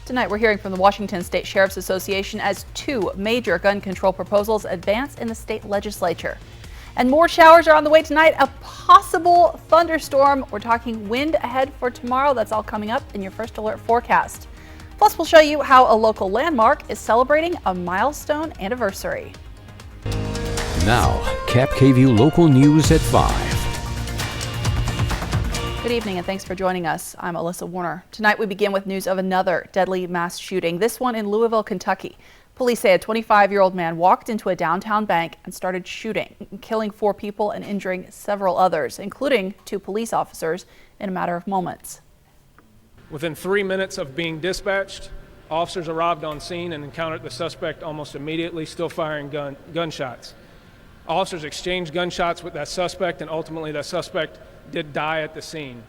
Tonight we're hearing from the Washington State Sheriff's Association as two major gun control proposals advance in the state legislature. And more showers are on the way tonight, a possible thunderstorm. We're talking wind ahead for tomorrow. That's all coming up in your first alert forecast. Plus, we'll show you how a local landmark is celebrating a milestone anniversary. Now, KAPP local news at 5. Good evening and thanks for joining us. I'm Alyssa Warner. Tonight we begin with news of another deadly mass shooting, this one in Louisville, Kentucky. Police say a 25-year-old man walked into a downtown bank and started shooting, killing 4 people and injuring several others, including 2 police officers, in a matter of moments. Within 3 minutes of being dispatched, officers arrived on scene and encountered the suspect almost immediately, still firing gunshots. Officers exchanged gunshots with that suspect, and ultimately that suspect did die at the scene.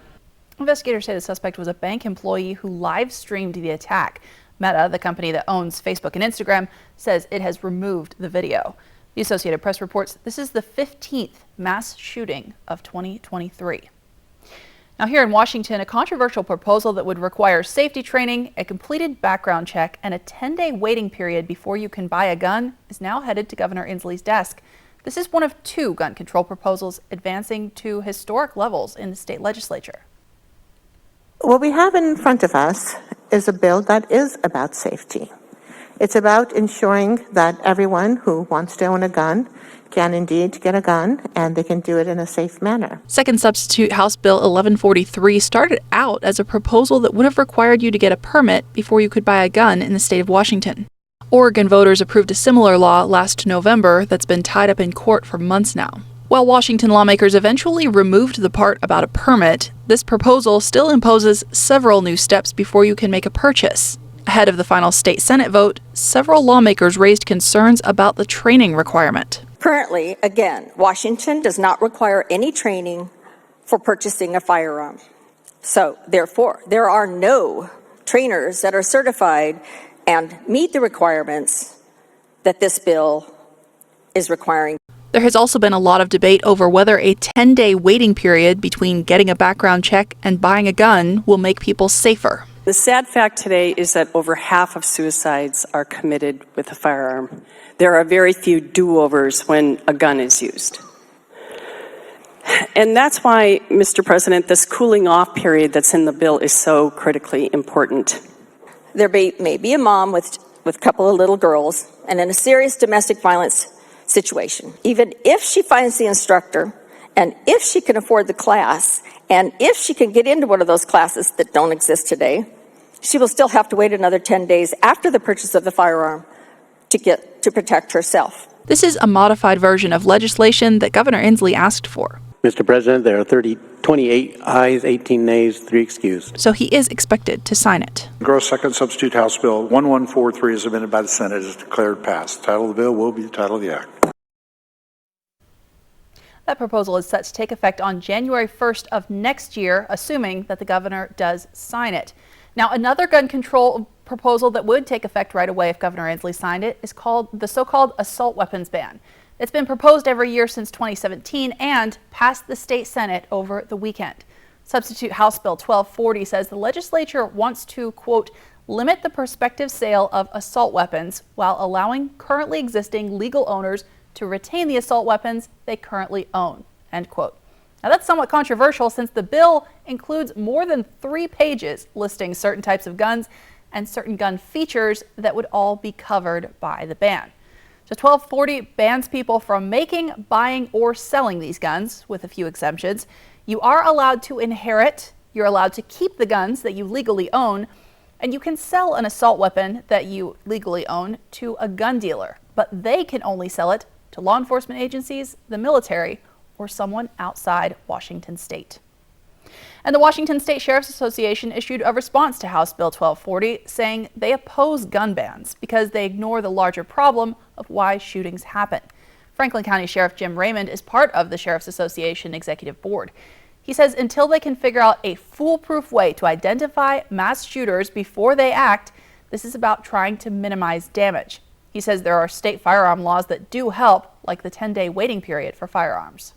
Investigators say the suspect was a bank employee who live streamed the attack. Meta, the company that owns Facebook and Instagram, says it has removed the video. The Associated Press reports this is the 15th mass shooting of 2023. Now here in Washington, a controversial proposal that would require safety training, a completed background check, and a 10-day waiting period before you can buy a gun is now headed to Governor Inslee's desk. This is one of 2 gun control proposals advancing to historic levels in the state legislature. What we have in front of us is a bill that is about safety. It's about ensuring that everyone who wants to own a gun can indeed get a gun, and they can do it in a safe manner. Second substitute House Bill 1143 started out as a proposal that would have required you to get a permit before you could buy a gun in the state of Washington. Oregon voters approved a similar law last November that's been tied up in court for months now. While Washington lawmakers eventually removed the part about a permit, this proposal still imposes several new steps before you can make a purchase. Ahead of the final state Senate vote, several lawmakers raised concerns about the training requirement. Currently, again, Washington does not require any training for purchasing a firearm. So, therefore, there are no trainers that are certified and meet the requirements that this bill is requiring. There has also been a lot of debate over whether a 10-day waiting period between getting a background check and buying a gun will make people safer. The sad fact today is that over half of suicides are committed with a firearm. There are very few do-overs when a gun is used. And that's why, Mr. President, this cooling off period that's in the bill is so critically important. There may be a mom with a couple of little girls and in a serious domestic violence situation. Even if she finds the instructor, and if she can afford the class, and if she can get into one of those classes that don't exist today, she will still have to wait another 10 days after the purchase of the firearm to protect herself. This is a modified version of legislation that Governor Inslee asked for. Mr. President, there are 28 ayes, 18 nays, 3 excused. So he is expected to sign it. Gross second substitute House Bill 1143 is amended by the Senate is declared passed. The title of the bill will be the title of the act. That proposal is set to take effect on January 1st of next year, assuming that the governor does sign it. Now, another gun control proposal that would take effect right away if Governor Inslee signed it is called the so-called assault weapons ban. It's been proposed every year since 2017 and passed the state Senate over the weekend. Substitute House Bill 1240 says the legislature wants to, quote, limit the prospective sale of assault weapons while allowing currently existing legal owners to retain the assault weapons they currently own, end quote. Now that's somewhat controversial since the bill includes more than 3 pages listing certain types of guns and certain gun features that would all be covered by the ban. So 1240 bans people from making, buying, or selling these guns, with a few exemptions. You are allowed to inherit, you're allowed to keep the guns that you legally own, and you can sell an assault weapon that you legally own to a gun dealer, but they can only sell it to law enforcement agencies, the military, or someone outside Washington state. And the Washington State Sheriff's Association issued a response to House Bill 1240 saying they oppose gun bans because they ignore the larger problem of why shootings happen. Franklin County Sheriff Jim Raymond is part of the Sheriff's Association Executive Board. He says until they can figure out a foolproof way to identify mass shooters before they act, this is about trying to minimize damage. He says there are state firearm laws that do help, like the 10-day waiting period for firearms.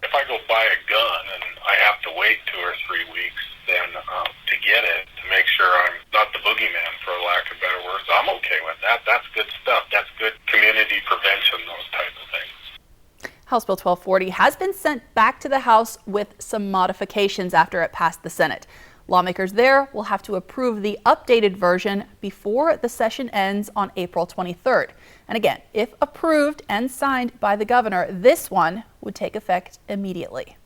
If I go buy a gun and I have to wait 2 or 3 weeks, then to get it, to make sure I'm not the boogeyman, for lack of better words, I'm okay with that. That's good stuff. That's good community prevention, those types of things. House Bill 1240 has been sent back to the House with some modifications after it passed the Senate. Lawmakers there will have to approve the updated version before the session ends on April 23rd. And again, if approved and signed by the governor, this one would take effect immediately.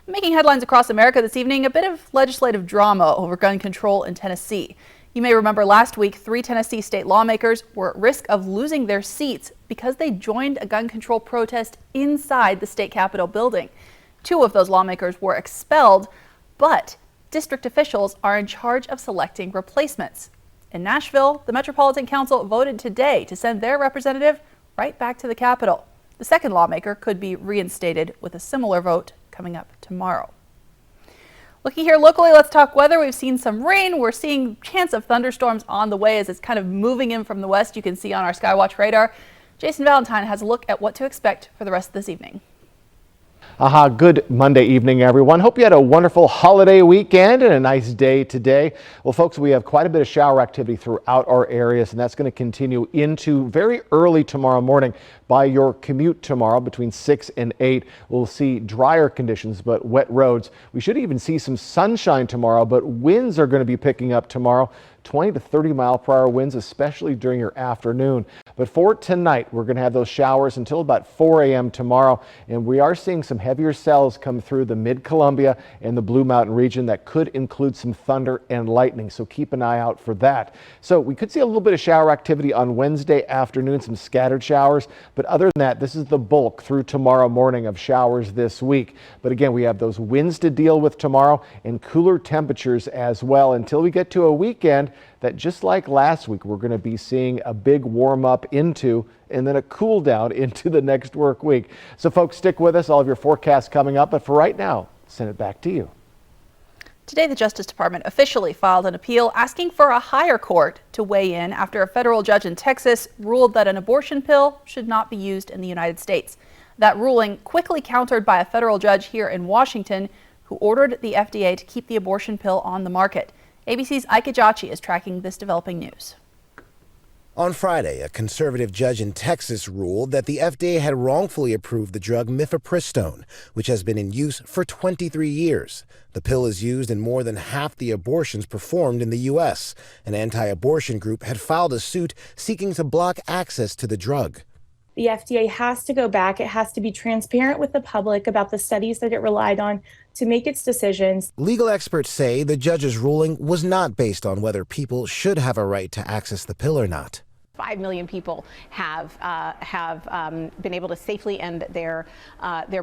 Making headlines across America this evening, a bit of legislative drama over gun control in Tennessee. You may remember last week, 3 Tennessee state lawmakers were at risk of losing their seats because they joined a gun control protest inside the state capitol building. 2 of those lawmakers were expelled, but district officials are in charge of selecting replacements. In Nashville, the Metropolitan Council voted today to send their representative right back to the Capitol. The second lawmaker could be reinstated with a similar vote coming up tomorrow. Looking here locally, let's talk weather. We've seen some rain. We're seeing chance of thunderstorms on the way as it's kind of moving in from the west. You can see on our Skywatch radar. Jason Valentine has a look at what to expect for the rest of this evening. Good Monday evening, everyone. Hope you had a wonderful holiday weekend and a nice day today. Well, folks, we have quite a bit of shower activity throughout our areas, and that's going to continue into very early tomorrow morning. By your commute tomorrow between 6 and 8, we'll see drier conditions but wet roads. We should even see some sunshine tomorrow, but winds are going to be picking up tomorrow. 20 to 30 mile per hour winds, especially during your afternoon. But for tonight, we're going to have those showers until about 4 a.m. tomorrow. And we are seeing some heavier cells come through the mid-Columbia and the Blue Mountain region that could include some thunder and lightning. So keep an eye out for that. So we could see a little bit of shower activity on Wednesday afternoon, some scattered showers. But other than that, this is the bulk through tomorrow morning of showers this week. But again, we have those winds to deal with tomorrow and cooler temperatures as well until we get to a weekend that, just like last week, we're going to be seeing a big warm up into and then a cool down into the next work week. So folks, stick with us. All of your forecasts coming up. But for right now, send it back to you. Today, the Justice Department officially filed an appeal asking for a higher court to weigh in after a federal judge in Texas ruled that an abortion pill should not be used in the United States. That ruling quickly countered by a federal judge here in Washington who ordered the FDA to keep the abortion pill on the market. ABC's Ike Ajachi is tracking this developing news. On Friday, a conservative judge in Texas ruled that the FDA had wrongfully approved the drug mifepristone, which has been in use for 23 years. The pill is used in more than half the abortions performed in the U.S. An anti-abortion group had filed a suit seeking to block access to the drug. The FDA has to go back. It has to be transparent with the public about the studies that it relied on to make its decisions. Legal experts say the judge's ruling was not based on whether people should have a right to access the pill or not. 5 million people have been able to safely end their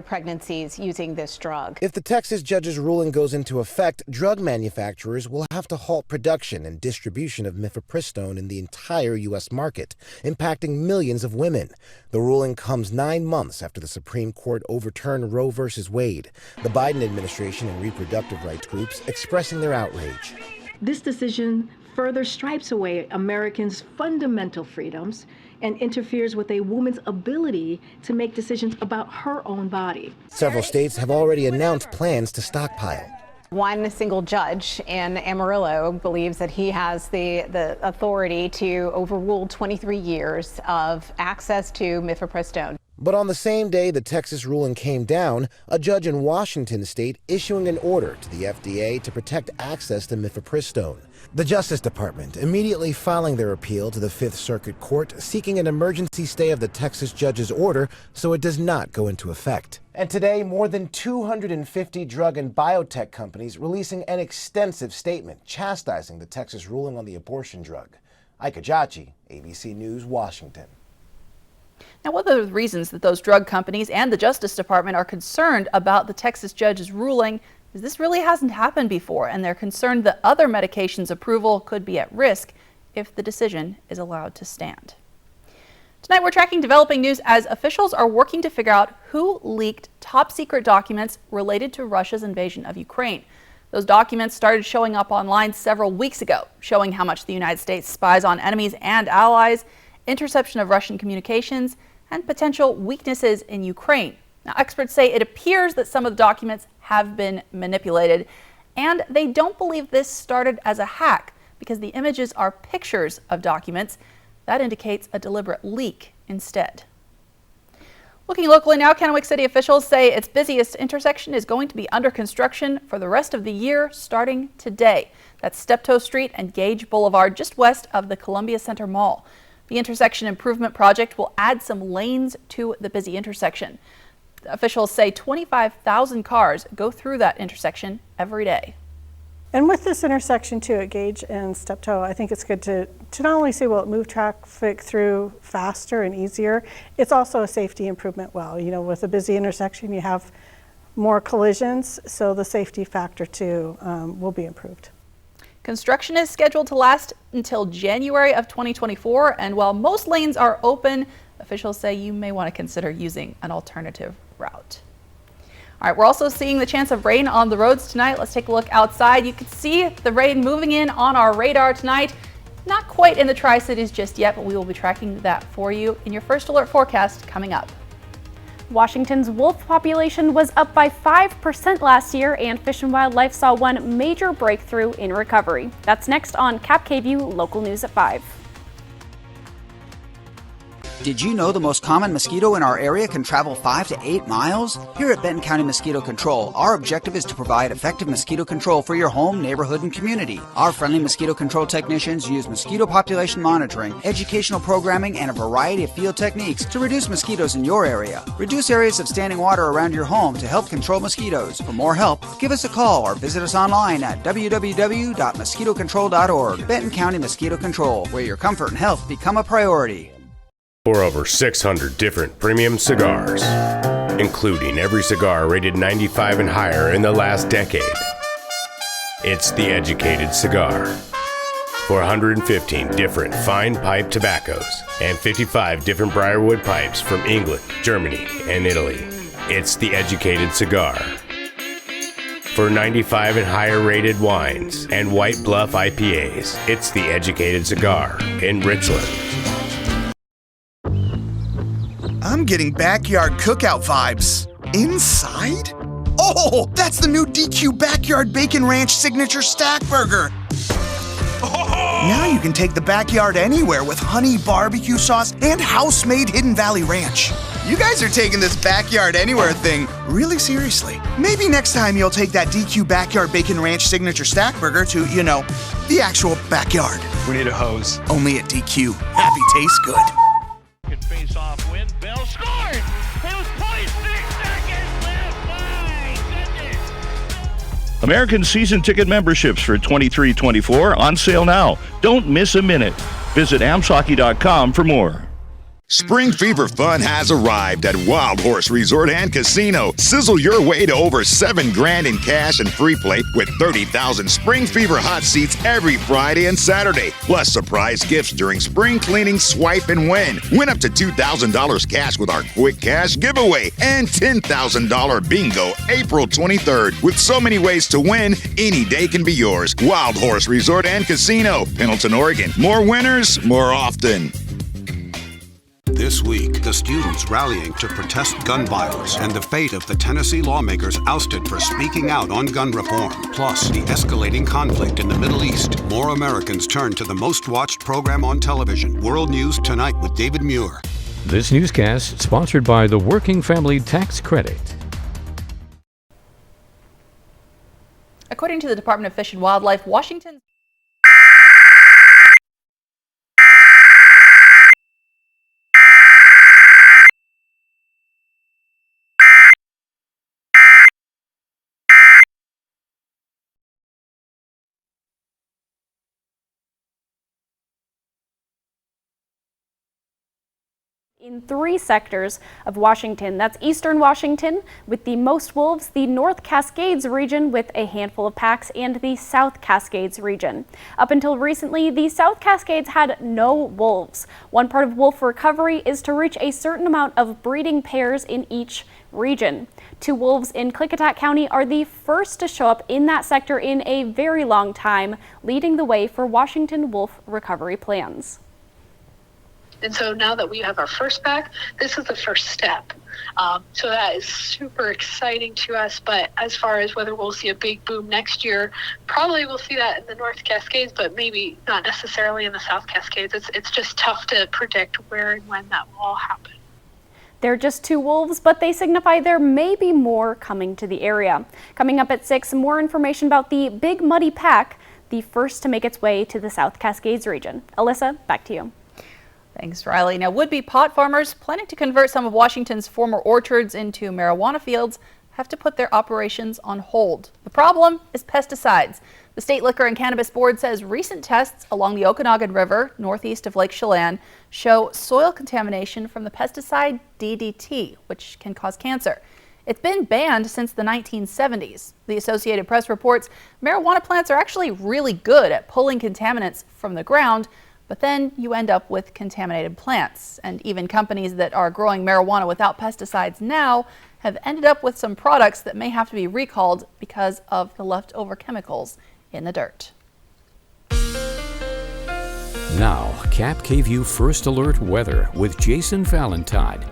pregnancies using this drug. If the Texas judge's ruling goes into effect, drug manufacturers will have to halt production and distribution of mifepristone in the entire U.S. market, impacting millions of women. The ruling comes 9 months after the Supreme Court overturned Roe v. Wade. The Biden administration and reproductive rights groups expressing their outrage. This decision further stripes away Americans' fundamental freedoms and interferes with a woman's ability to make decisions about her own body. Several states have already announced plans to stockpile. One single judge in Amarillo believes that he has the authority to overrule 23 years of access to mifepristone. But on the same day the Texas ruling came down, a judge in Washington state issuing an order to the FDA to protect access to mifepristone. The Justice Department immediately filing their appeal to the Fifth Circuit Court, seeking an emergency stay of the Texas judge's order so it does not go into effect. And today, more than 250 drug and biotech companies releasing an extensive statement chastising the Texas ruling on the abortion drug. Ike Ajachi, ABC News, Washington. Now, one of the reasons that those drug companies and the Justice Department are concerned about the Texas judge's ruling is this really hasn't happened before, and they're concerned that other medications' approval could be at risk if the decision is allowed to stand. Tonight, we're tracking developing news as officials are working to figure out who leaked top-secret documents related to Russia's invasion of Ukraine. Those documents started showing up online several weeks ago, showing how much the United States spies on enemies and allies, interception of Russian communications, and potential weaknesses in Ukraine. Now, experts say it appears that some of the documents have been manipulated And they don't believe this started as a hack because the images are pictures of documents. That indicates a deliberate leak instead. Looking locally now, Kennewick City officials say its busiest intersection is going to be under construction for the rest of the year, starting today. That's Steptoe Street and Gage Boulevard, just west of the Columbia Center Mall. The intersection improvement project will add some lanes to the busy intersection. Officials say 25,000 cars go through that intersection every day. And with this intersection too at Gage and Steptoe, I think it's good to not only see will it move traffic through faster and easier, it's also a safety improvement. Well, you know, with a busy intersection, you have more collisions, so the safety factor too will be improved. Construction is scheduled to last until January of 2024, and while most lanes are open, officials say you may want to consider using an alternative route. All right, we're also seeing the chance of rain on the roads tonight. Let's take a look outside. You can see the rain moving in on our radar tonight. Not quite in the Tri-Cities just yet, but we will be tracking that for you in your first alert forecast coming up. Washington's wolf population was up by 5% last year, and Fish and Wildlife saw one major breakthrough in recovery. That's next on KAPP Local News at 5. Did you know the most common mosquito in our area can travel 5 to 8 miles? Here at Benton County Mosquito Control, our objective is to provide effective mosquito control for your home, neighborhood, and community. Our friendly mosquito control technicians use mosquito population monitoring, educational programming, and a variety of field techniques to reduce mosquitoes in your area. Reduce areas of standing water around your home to help control mosquitoes. For more help, give us a call or visit us online at www.mosquitocontrol.org. Benton County Mosquito Control, where your comfort and health become a priority. For over 600 different premium cigars, including every cigar rated 95 and higher in the last decade. It's The Educated Cigar. For 115 different fine pipe tobaccos and 55 different briarwood pipes from England, Germany, and Italy. It's The Educated Cigar. For 95 and higher rated wines and White Bluff IPAs, it's The Educated Cigar in Richland. I'm getting backyard cookout vibes. Inside? Oh, that's the new DQ Backyard Bacon Ranch Signature Stack Burger. Now you can take the backyard anywhere with honey barbecue sauce and house-made Hidden Valley Ranch. You guys are taking this backyard anywhere thing really seriously. Maybe next time you'll take that DQ Backyard Bacon Ranch Signature Stack Burger to, you know, the actual backyard. We need a hose. Only at DQ. Happy tastes good. Face-off win. Bell scored! It was 0.6 seconds left. My goodness! American season ticket memberships for 23-24 on sale now. Don't miss a minute. Visit amshockey.com for more. Spring Fever fun has arrived at Wild Horse Resort and Casino. Sizzle your way to over $7,000 in cash and free play with 30,000 Spring Fever hot seats every Friday and Saturday. Plus surprise gifts during spring cleaning, swipe and win. Win up to $2,000 cash with our quick cash giveaway and $10,000 bingo April 23rd. With so many ways to win, any day can be yours. Wild Horse Resort and Casino, Pendleton, Oregon. More winners, more often. This week, the students rallying to protest gun violence and the fate of the Tennessee lawmakers ousted for speaking out on gun reform. Plus, the escalating conflict in the Middle East. More Americans turn to the most watched program on television, World News Tonight with David Muir. This newscast sponsored by the Working Family Tax Credit. According to the Department of Fish and Wildlife, Washington in 3 sectors of Washington. That's Eastern Washington with the most wolves, the North Cascades region with a handful of packs, and the South Cascades region. Up until recently, the South Cascades had no wolves. One part of wolf recovery is to reach a certain amount of breeding pairs in each region. 2 wolves in Klickitat County are the first to show up in that sector in a very long time, leading the way for Washington wolf recovery plans. And so now that we have our first pack, this is the first step. So that is super exciting to us. But as far as whether we'll see a big boom next year, probably we'll see that in the North Cascades, but maybe not necessarily in the South Cascades. It's just tough to predict where and when that will all happen. They're just 2 wolves, but they signify there may be more coming to the area. Coming up at 6, more information about the Big Muddy Pack, the first to make its way to the South Cascades region. Alyssa, back to you. Thanks, Riley. Now, would-be pot farmers planning to convert some of Washington's former orchards into marijuana fields have to put their operations on hold. The problem is pesticides. The State Liquor and Cannabis Board says recent tests along the Okanagan River, northeast of Lake Chelan, show soil contamination from the pesticide DDT, which can cause cancer. It's been banned since the 1970s. The Associated Press reports marijuana plants are actually really good at pulling contaminants from the ground, but then you end up with contaminated plants. And even companies that are growing marijuana without pesticides now have ended up with some products that may have to be recalled because of the leftover chemicals in the dirt. Now, KAPP KVEW First Alert Weather with Jason Valentine.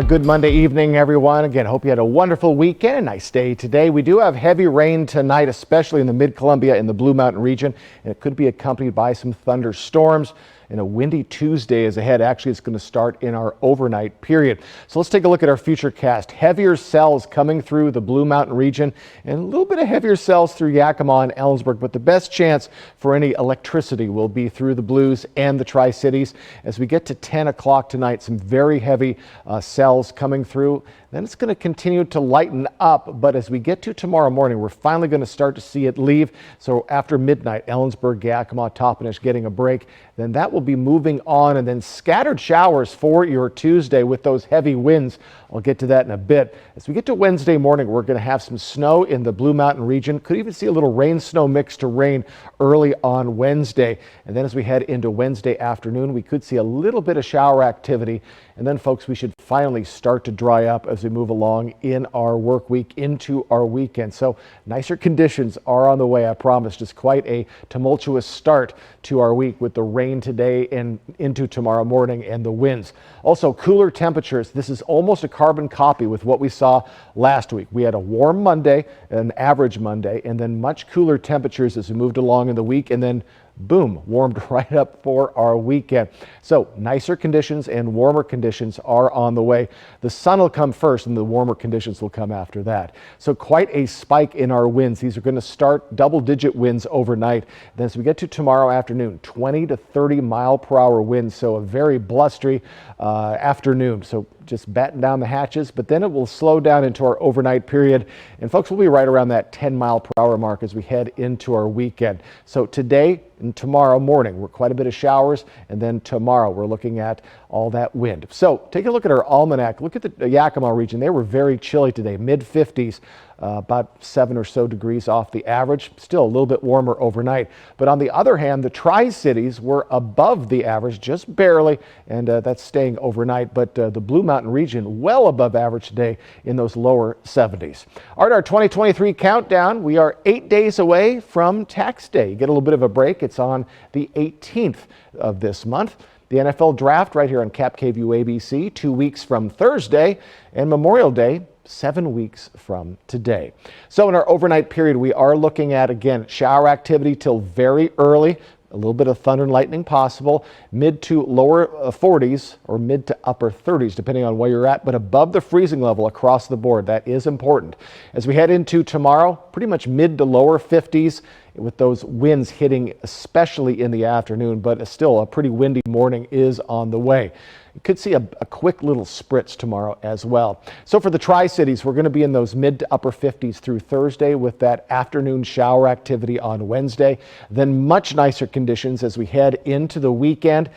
Good Monday evening, everyone. Again, hope you had a wonderful weekend. Nice day today. We do have heavy rain tonight, especially in the Mid-Columbia and the Blue Mountain region, and it could be accompanied by some thunderstorms. And a windy Tuesday is ahead. Actually, it's going to start in our overnight period. So let's take a look at our futurecast. Heavier cells coming through the Blue Mountain region and a little bit of heavier cells through Yakima and Ellensburg, but the best chance for any electricity will be through the Blues and the Tri-Cities. As we get to 10 o'clock tonight, some very heavy cells coming through. Then it's going to continue to lighten up, but as we get to tomorrow morning, we're finally going to start to see it leave. So after midnight, Ellensburg, Yakima, Toppenish getting a break, then that will be moving on, and then scattered showers for your Tuesday with those heavy winds. I'll get to that in a bit. As we get to Wednesday morning, we're going to have some snow in the Blue Mountain region. Could even see a little rain-snow mix to rain early on Wednesday. And then as we head into Wednesday afternoon, we could see a little bit of shower activity. And then, folks, we should finally start to dry up as we move along in our work week into our weekend. So nicer conditions are on the way, I promise. Just quite a tumultuous start to our week with the rain today and into tomorrow morning and the winds. Also, cooler temperatures. This is almost a carbon copy with what we saw last week. We had a warm Monday, an average Monday, and then much cooler temperatures as we moved along in the week, and then boom, warmed right up for our weekend. So nicer conditions and warmer conditions are on the way. The sun will come first and the warmer conditions will come after that. So quite a spike in our winds. These are going to start double-digit winds overnight. Then as we get to tomorrow afternoon, 20 to 30 mile per hour winds. So a very blustery afternoon. So just batten down the hatches, but then it will slow down into our overnight period. And folks, we'll be right around that 10 mile per hour mark as we head into our weekend. So today and tomorrow morning, we're quite a bit of showers. And then tomorrow, we're looking at all that wind. So take a look at our almanac. Look at the Yakima region. They were very chilly today, mid-50s. About 7 or so degrees off the average, still a little bit warmer overnight. But on the other hand, the Tri-Cities were above the average, just barely, and that's staying overnight. But the Blue Mountain region well above average today in those lower 70s. All right, our 2023 countdown, we are 8 days away from tax day. You get a little bit of a break. It's on the 18th of this month. The NFL draft right here on KAPP KVEW ABC, 2 weeks from Thursday, and Memorial Day, 7 weeks from today. So in our overnight period, we are looking at, again, shower activity till very early, a little bit of thunder and lightning possible, mid to lower 40s or mid to upper 30s, depending on where you're at, but above the freezing level across the board. That is important. As we head into tomorrow, pretty much mid to lower 50s with those winds hitting, especially in the afternoon, but still a pretty windy morning is on the way. You could see a quick little spritz tomorrow as well. So for the Tri-Cities, we're going to be in those mid to upper 50s through Thursday with that afternoon shower activity on Wednesday. Then much nicer conditions as we head into the weekend,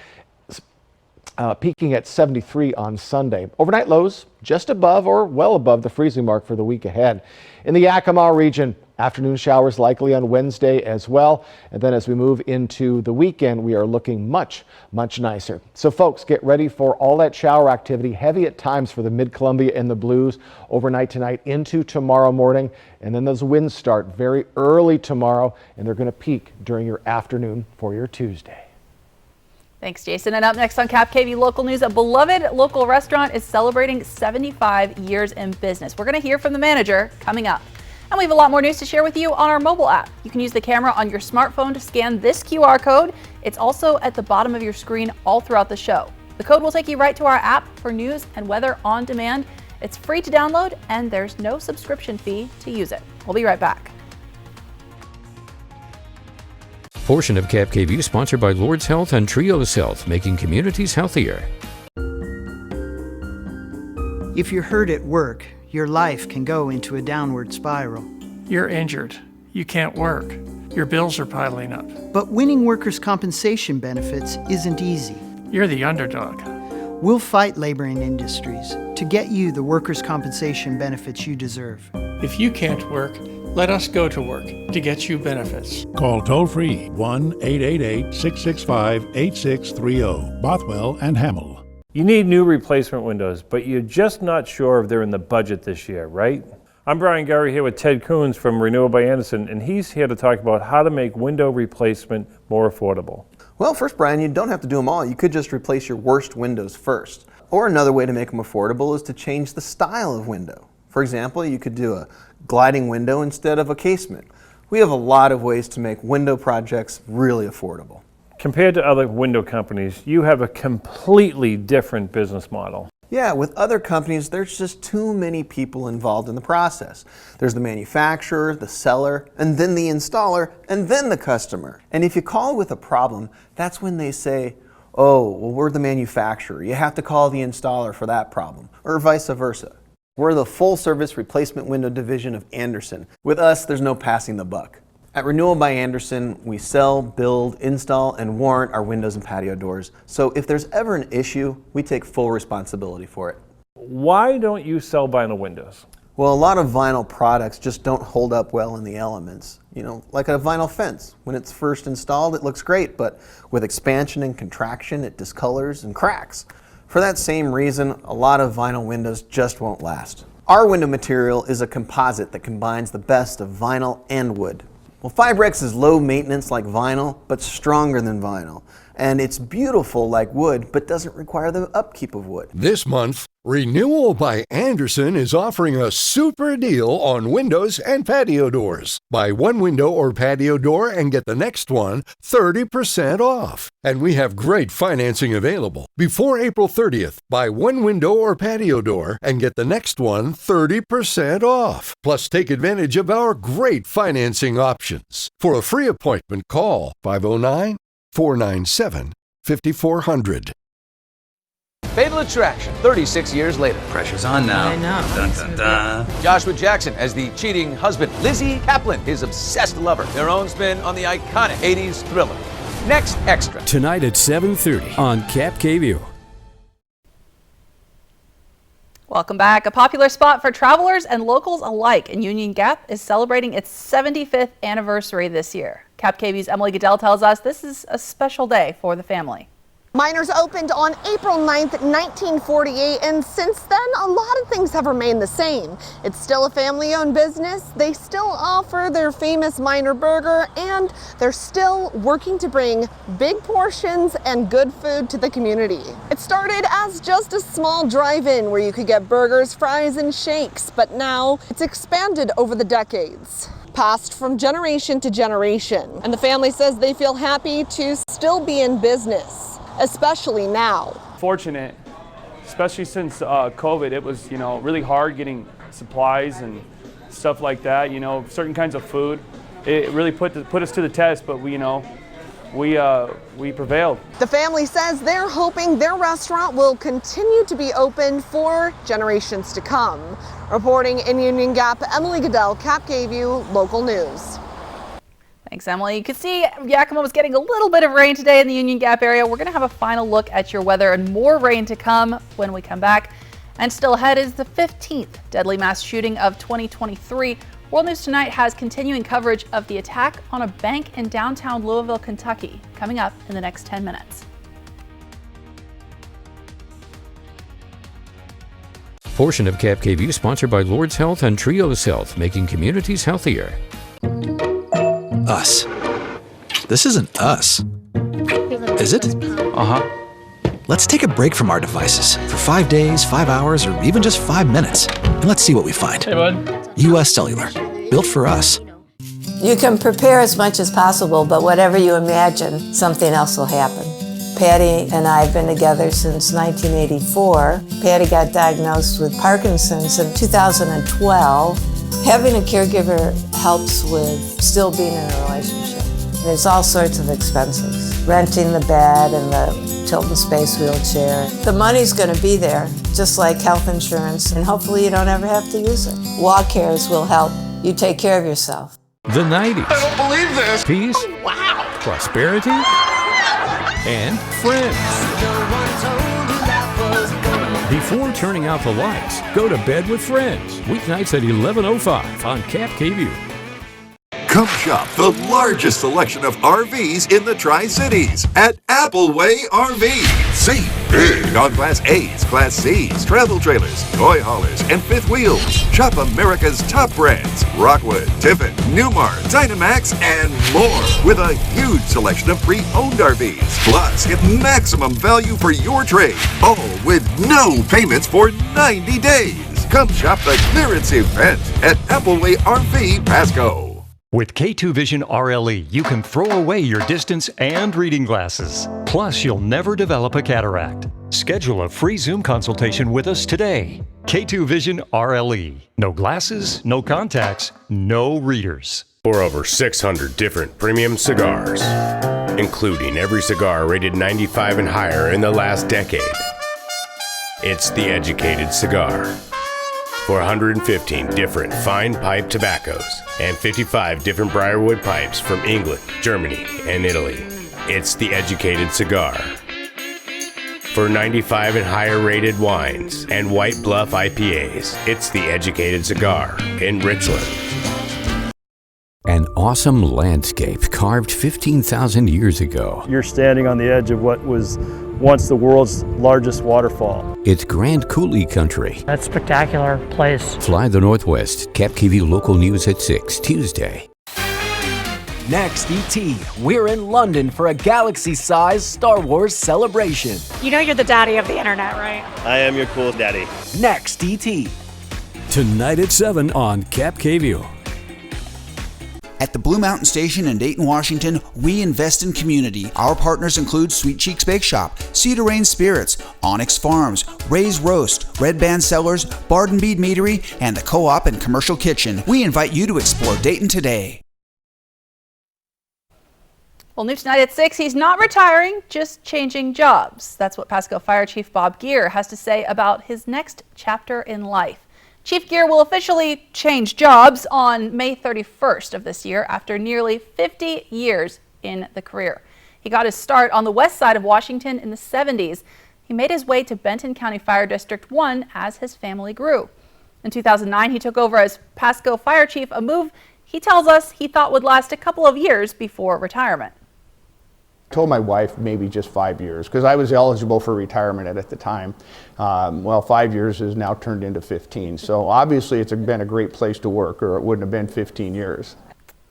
peaking at 73 on Sunday. Overnight lows just above or well above the freezing mark for the week ahead. In the Yakima region, afternoon showers likely on Wednesday as well. And then as we move into the weekend, we are looking much nicer. So folks, get ready for all that shower activity, heavy at times for the Mid-Columbia and the Blues overnight tonight into tomorrow morning. And then those winds start very early tomorrow, and they're going to peak during your afternoon for your Tuesday. Thanks, Jason. And up next on KAPP Local News, a beloved local restaurant is celebrating 75 years in business. We're going to hear from the manager coming up. And we have a lot more news to share with you on our mobile app. You can use the camera on your smartphone to scan this QR code. It's also at the bottom of your screen all throughout the show. The code will take you right to our app for news and weather on demand. It's free to download and there's no subscription fee to use it. We'll be right back. Portion of KAPP KVEW sponsored by Lord's Health and Trios Health, making communities healthier. If you're hurt at work, your life can go into a downward spiral. You're injured. You can't work. Your bills are piling up. But winning workers' compensation benefits isn't easy. You're the underdog. We'll fight labor and industries to get you the workers' compensation benefits you deserve. If you can't work, let us go to work to get you benefits. Call toll-free 1-888-665-8630. Bothwell and Hamill. You need new replacement windows, but you're just not sure if they're in the budget this year, right? I'm Brian Gary here with Ted Coons from Renewal by Anderson, and he's here to talk about how to make window replacement more affordable. Well, first, Brian, you don't have to do them all. You could just replace your worst windows first. Or another way to make them affordable is to change the style of window. For example, you could do a gliding window instead of a casement. We have a lot of ways to make window projects really affordable. Compared to other window companies, you have a completely different business model. Yeah, with other companies, there's just too many people involved in the process. There's the manufacturer, the seller, and then the installer, and then the customer. And if you call with a problem, that's when they say, oh, well, we're the manufacturer. You have to call the installer for that problem, or vice versa. We're the full-service replacement window division of Anderson. With us, there's no passing the buck. At Renewal by Anderson, we sell, build, install, and warrant our windows and patio doors. So if there's ever an issue, we take full responsibility for it. Why don't you sell vinyl windows? Well, a lot of vinyl products just don't hold up well in the elements. You know, like a vinyl fence. When it's first installed, it looks great, but with expansion and contraction, it discolors and cracks. For that same reason, a lot of vinyl windows just won't last. Our window material is a composite that combines the best of vinyl and wood. Well, Fibrex is low maintenance like vinyl, but stronger than vinyl. And it's beautiful like wood, but doesn't require the upkeep of wood. This month, Renewal by Anderson is offering a super deal on windows and patio doors. Buy one window or patio door and get the next one 30% off. And we have great financing available. Before April 30th, buy one window or patio door and get the next one 30% off. Plus, take advantage of our great financing options. For a free appointment, call 509-497-5400. Fatal Attraction, 36 years later. Pressure's on now. I know. Dun, dun, dun. Joshua Jackson as the cheating husband. Lizzie Kaplan, his obsessed lover. Their own spin on the iconic 80s thriller. Next Extra. Tonight at 7:30 on KAPP KVEW. Welcome back. A popular spot for travelers and locals alike in Union Gap is celebrating its 75th anniversary this year. KAPP KVEW's Emily Goodell tells us this is a special day for the family. Miners opened on April 9th, 1948, and since then, a lot of things have remained the same. It's still a family-owned business, they still offer their famous Miner burger, and they're still working to bring big portions and good food to the community. It started as just a small drive-in where you could get burgers, fries, and shakes, but now it's expanded over the decades. Passed from generation to generation, and the family says they feel happy to still be in business. Especially now. Fortunate, especially since COVID, it was, really hard getting supplies and stuff like that, certain kinds of food. It really put us to the test, but we prevailed. The family says they're hoping their restaurant will continue to be open for generations to come. Reporting in Union Gap, Emily Goodell, KAPP KVEW, Local News. Thanks, Emily. You can see Yakima was getting a little bit of rain today in the Union Gap area. We're going to have a final look at your weather and more rain to come when we come back. And still ahead is the 15th deadly mass shooting of 2023. World News Tonight has continuing coverage of the attack on a bank in downtown Louisville, Kentucky, coming up in the next 10 minutes. Portion of KAPP KVEW sponsored by Lord's Health and Trios Health, making communities healthier. Us. This isn't us. Is it? Uh-huh. Let's take a break from our devices for 5 days, 5 hours, or even just 5 minutes. And let's see what we find. Hey, bud. US Cellular. Built for us. You can prepare as much as possible, but whatever you imagine, something else will happen. Patty and I have been together since 1984. Patty got diagnosed with Parkinson's in 2012. Having a caregiver helps with still being in a relationship. There's all sorts of expenses. Renting the bed and the tilt and space wheelchair. The money's going to be there, just like health insurance, and hopefully you don't ever have to use it. Walk Cares will help you take care of yourself. The 90s. I don't believe this. Peace, Oh, wow. prosperity, and friends. Before turning out the lights, go to bed with friends. Weeknights at 11:05 on KVEW. Come shop the largest selection of RVs in the Tri-Cities at Appleway RV. Save big on Class A's, Class C's, travel trailers, toy haulers, and fifth wheels. Shop America's top brands, Rockwood, Tiffin, Newmar, Dynamax, and more. With a huge selection of pre-owned RVs. Plus, get maximum value for your trade. All with no payments for 90 days. Come shop the clearance event at Appleway RV Pasco. With K2 Vision RLE, you can throw away your distance and reading glasses. Plus, you'll never develop a cataract. Schedule a free Zoom consultation with us today. K2 Vision RLE. No glasses, no contacts, no readers. For over 600 different premium cigars, including every cigar rated 95 and higher in the last decade. It's the Educated Cigar. For 115 different fine pipe tobaccos and 55 different briarwood pipes from England, Germany, and Italy. It's the Educated Cigar. For 95 and higher rated wines and White Bluff IPAs, it's the Educated Cigar in Richland. An awesome landscape carved 15,000 years ago. You're standing on the edge of what was once the world's largest waterfall. It's Grand Coulee country. That spectacular place. Fly the Northwest. KAPP local news at 6 Tuesday. Next, ET, we're in London for a galaxy-sized Star Wars celebration. You know you're the daddy of the internet, right? I am your cool daddy. Next, ET. Tonight at 7 on KVEW. At the Blue Mountain Station in Dayton, Washington, we invest in community. Our partners include Sweet Cheeks Bake Shop, Cedar Rain Spirits, Onyx Farms, Ray's Roast, Red Band Cellars, Bard and Bead Meadery, and the Co-op and Commercial Kitchen. We invite you to explore Dayton today. Well, new tonight at 6, he's not retiring, just changing jobs. That's what Pasco Fire Chief Bob Gear has to say about his next chapter in life. Chief Gear will officially change jobs on May 31st of this year after nearly 50 years in the career. He got his start on the west side of Washington in the 70s. He made his way to Benton County Fire District 1 as his family grew. In 2009, he took over as Pasco Fire Chief, a move he tells us he thought would last a couple of years before retirement. Told my wife maybe just 5 years because I was eligible for retirement at the time. Well, 5 years has now turned into 15. So obviously it's been a great place to work, or it wouldn't have been 15 years.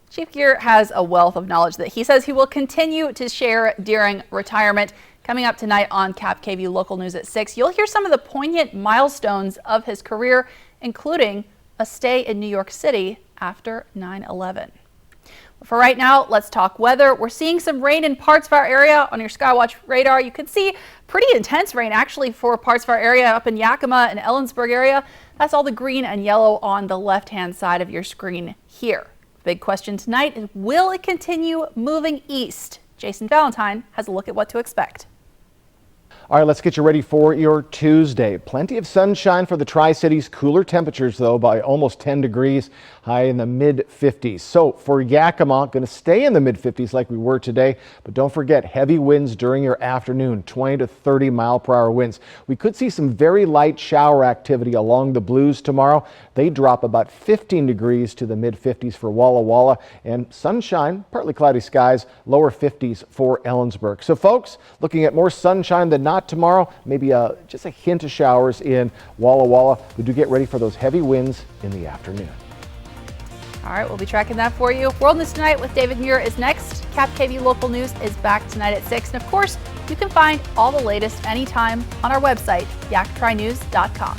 Chief Gear has a wealth of knowledge that he says he will continue to share during retirement. Coming up tonight on KAPP Local News at 6, you'll hear some of the poignant milestones of his career, including a stay in New York City after 9/11. For right now, let's talk weather. We're seeing some rain in parts of our area. On your Skywatch radar, you can see pretty intense rain actually for parts of our area up in Yakima and Ellensburg area. That's all the green and yellow on the left-hand side of your screen here. The big question tonight is, will it continue moving east? Jason Valentine has a look at what to expect. All right, let's get you ready for your Tuesday. Plenty of sunshine for the Tri-Cities. Cooler temperatures, though, by almost 10 degrees, high in the mid-50s. So for Yakima, going to stay in the mid-50s like we were today, but don't forget heavy winds during your afternoon, 20 to 30 mile-per-hour winds. We could see some very light shower activity along the Blues tomorrow. They drop about 15 degrees to the mid-50s for Walla Walla, and sunshine, partly cloudy skies, lower 50s for Ellensburg. So folks, looking at more sunshine than not tomorrow, maybe just a hint of showers in Walla Walla. We do get ready for those heavy winds in the afternoon. All right, we'll be tracking that for you. World News Tonight with David Muir is next. KAPP KVEW Local News is back tonight at 6. And of course, you can find all the latest anytime on our website, yaktrynews.com.